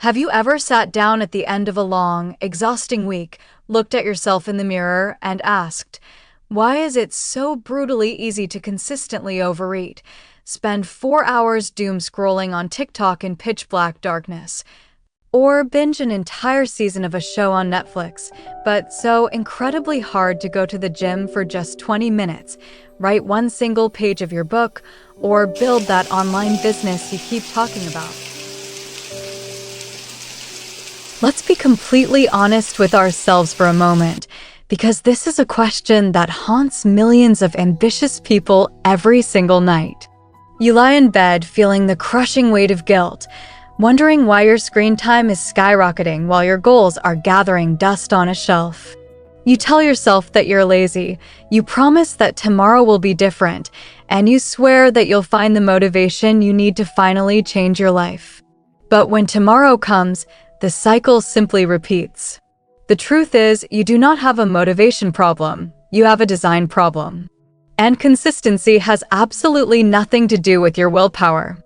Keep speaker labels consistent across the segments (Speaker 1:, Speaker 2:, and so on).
Speaker 1: Have you ever sat down at the end of a long, exhausting week, looked at yourself in the mirror, and asked, why is it so brutally easy to consistently overeat, spend 4 hours doom scrolling on TikTok in pitch black darkness, or binge an entire season of a show on Netflix, but so incredibly hard to go to the gym for just 20 minutes, write one single page of your book, or build that online business you keep talking about? Let's be completely honest with ourselves for a moment, because this is a question that haunts millions of ambitious people every single night. You lie in bed feeling the crushing weight of guilt, wondering why your screen time is skyrocketing while your goals are gathering dust on a shelf. You tell yourself that you're lazy, you promise that tomorrow will be different, and you swear that you'll find the motivation you need to finally change your life. But when tomorrow comes, the cycle simply repeats. The truth is, you do not have a motivation problem, you have a design problem. And consistency has absolutely nothing to do with your willpower.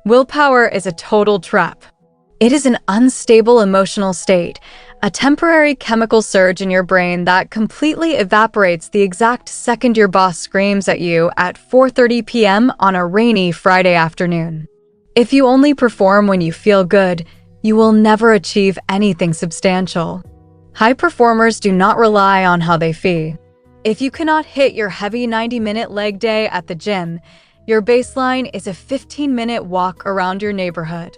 Speaker 1: Willpower is a total trap. It is an unstable emotional state, a temporary chemical surge in your brain that completely evaporates the exact second your boss screams at you at 4:30 p.m. on a rainy Friday afternoon. If you only perform when you feel good, you will never achieve anything substantial. High performers do not rely on how they feel. If you cannot hit your heavy 90-minute leg day at the gym, your baseline is a 15-minute walk around your neighborhood.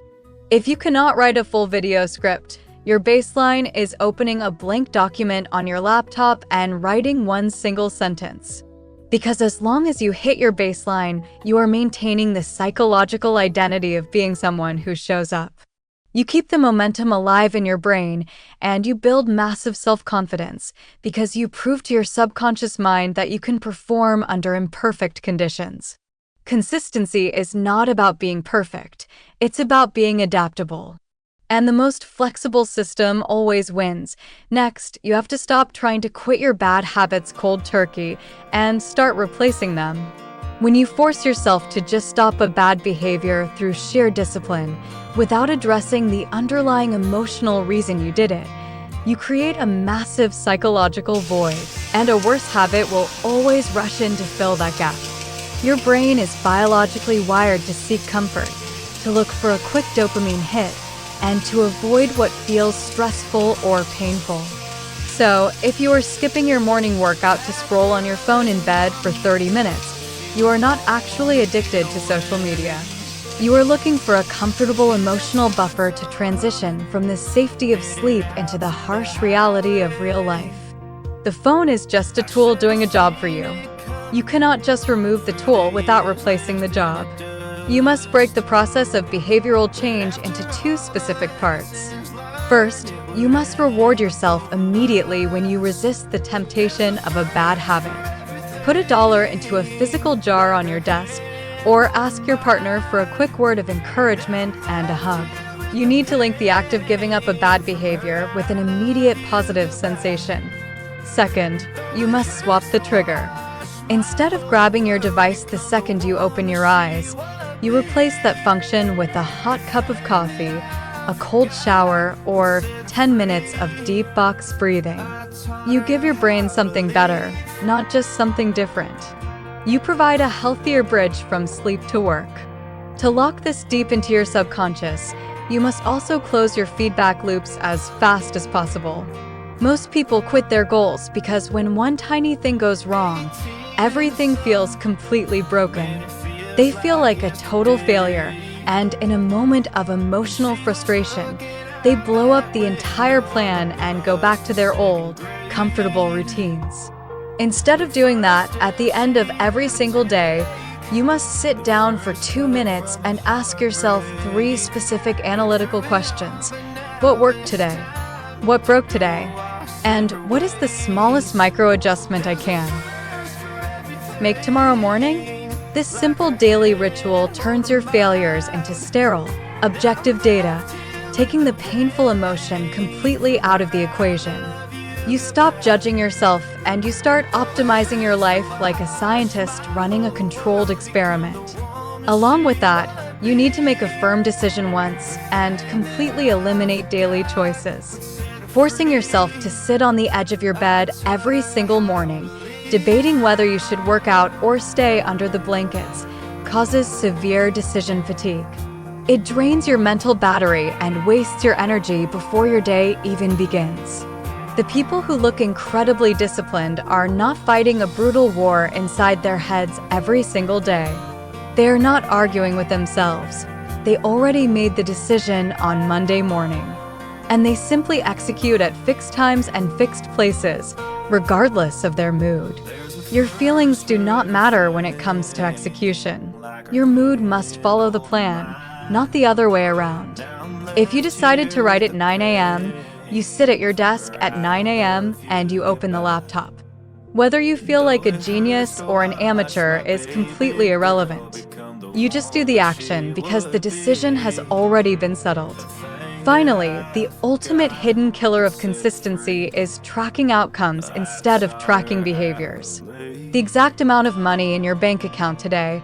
Speaker 1: If you cannot write a full video script, your baseline is opening a blank document on your laptop and writing one single sentence. Because as long as you hit your baseline, you are maintaining the psychological identity of being someone who shows up. You keep the momentum alive in your brain, and you build massive self-confidence because you prove to your subconscious mind that you can perform under imperfect conditions. Consistency is not about being perfect, it's about being adaptable. And the most flexible system always wins. Next, you have to stop trying to quit your bad habits cold turkey and start replacing them. When you force yourself to just stop a bad behavior through sheer discipline, without addressing the underlying emotional reason you did it, you create a massive psychological void, and a worse habit will always rush in to fill that gap. Your brain is biologically wired to seek comfort, to look for a quick dopamine hit, and to avoid what feels stressful or painful. So, if you are skipping your morning workout to scroll on your phone in bed for 30 minutes, you are not actually addicted to social media. You are looking for a comfortable emotional buffer to transition from the safety of sleep into the harsh reality of real life. The phone is just a tool doing a job for you. You cannot just remove the tool without replacing the job. You must break the process of behavioral change into two specific parts. First, you must reward yourself immediately when you resist the temptation of a bad habit. Put $1 into a physical jar on your desk, or ask your partner for a quick word of encouragement and a hug. You need to link the act of giving up a bad behavior with an immediate positive sensation. Second, you must swap the trigger. Instead of grabbing your device the second you open your eyes, you replace that function with a hot cup of coffee, a cold shower, or 10 minutes of deep box breathing. You give your brain something better, not just something different. You provide a healthier bridge from sleep to work. To lock this deep into your subconscious, you must also close your feedback loops as fast as possible. Most people quit their goals because when one tiny thing goes wrong, everything feels completely broken. They feel like a total failure, and in a moment of emotional frustration, they blow up the entire plan and go back to their old, comfortable routines. Instead of doing that, at the end of every single day, you must sit down for 2 minutes and ask yourself 3 specific analytical questions. What worked today? What broke today? And what is the smallest micro adjustment I can make tomorrow morning? This simple daily ritual turns your failures into sterile, objective data, taking the painful emotion completely out of the equation. You stop judging yourself and you start optimizing your life like a scientist running a controlled experiment. Along with that, You need to make a firm decision once and completely eliminate daily choices. Forcing yourself to sit on the edge of your bed every single morning, debating whether you should work out or stay under the blankets, causes severe decision fatigue. It drains your mental battery and wastes your energy before your day even begins. The people who look incredibly disciplined are not fighting a brutal war inside their heads every single day. They are not arguing with themselves. They already made the decision on Monday morning. And they simply execute at fixed times and fixed places, regardless of their mood. Your feelings do not matter when it comes to execution. Your mood must follow the plan, not the other way around. If you decided to write at 9 a.m., you sit at your desk at 9 a.m. and you open the laptop. Whether you feel like a genius or an amateur is completely irrelevant. You just do the action because the decision has already been settled. Finally, the ultimate hidden killer of consistency is tracking outcomes instead of tracking behaviors. The exact amount of money in your bank account today,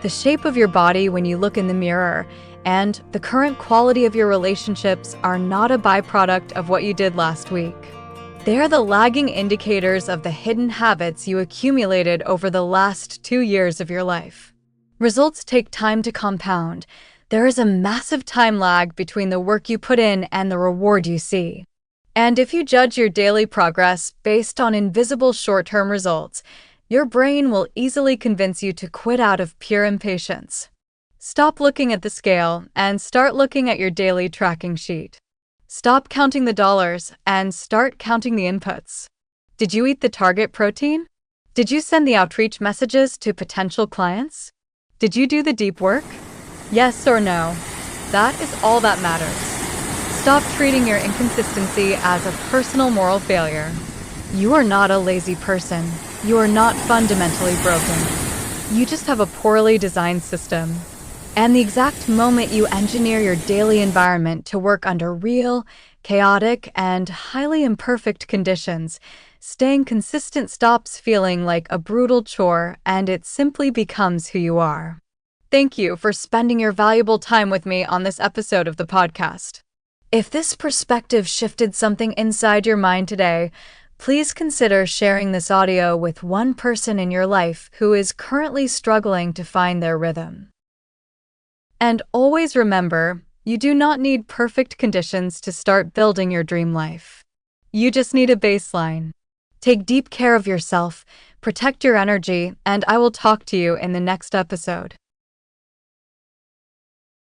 Speaker 1: the shape of your body when you look in the mirror, and the current quality of your relationships are not a byproduct of what you did last week. They are the lagging indicators of the hidden habits you accumulated over the last 2 years of your life. Results take time to compound. There is a massive time lag between the work you put in and the reward you see. And if you judge your daily progress based on invisible short-term results, your brain will easily convince you to quit out of pure impatience. Stop looking at the scale and start looking at your daily tracking sheet. Stop counting the dollars and start counting the inputs. Did you eat the target protein? Did you send the outreach messages to potential clients? Did you do the deep work? Yes or no? That is all that matters. Stop treating your inconsistency as a personal moral failure. You are not a lazy person. You are not fundamentally broken. You just have a poorly designed system. And the exact moment you engineer your daily environment to work under real, chaotic, and highly imperfect conditions, staying consistent stops feeling like a brutal chore and it simply becomes who you are. Thank you for spending your valuable time with me on this episode of the podcast. If this perspective shifted something inside your mind today, please consider sharing this audio with one person in your life who is currently struggling to find their rhythm. And always remember, you do not need perfect conditions to start building your dream life. You just need a baseline. Take deep care of yourself, protect your energy, and I will talk to you in the next episode.